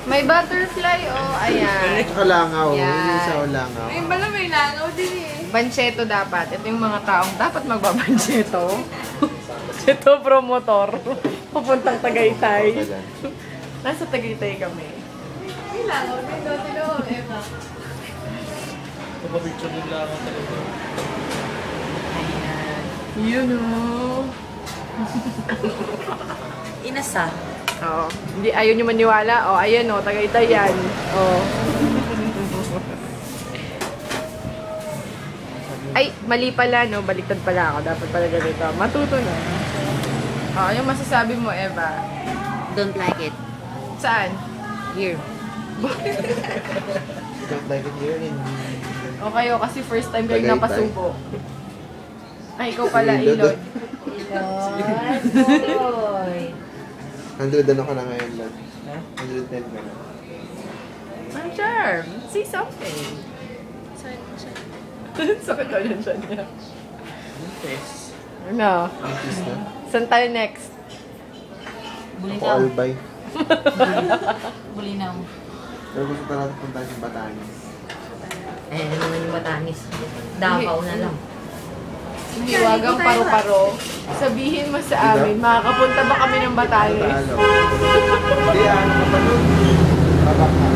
May butterfly, oh. Ayan. Kalangaw. Yan. Yung isa kalangaw. Ay, bala may langaw din eh. Bancheto dapat. Ito yung mga taong dapat magbabancheto. Ito promotor. Papuntang Tagaytay. Nasa Tagaytay kami. May langaw din doon. Tino, Emma. Kapapicture din lang ako talaga. Ayan. Yun, oh. Inasa. Oo. Hindi, ayaw nyo maniwala. O, ayan, o. Tagaytay yan. O. Ay, mali pala, no? Baliktad pala ako. Dapat pala ganito. Matuto na. O, yung masasabi mo, Eva. Don't like it. Saan? Here. Don't like it here in... O kayo, kasi first time kayo Tagaytay. napasubo. Ay, ikaw pala, Ilod. Oy. 100 ako na ngayon, lad. Ha? 110 ka na. Ang charm. See something. Sakit daw yun siya niya. Test. Ano? Artist na. Saan tayo next? Ako Bulinaw. Albay. Bulinaw. Pero gusto talaga punta sa Batanes. Eh, ano naman yung Batanis? Davao na lang. Hiwagang paro-paro. Sabihin mo sa amin, makakapunta ba kami ng Batanes? Talo. Hindi, ano ka pa nun? Babak ka.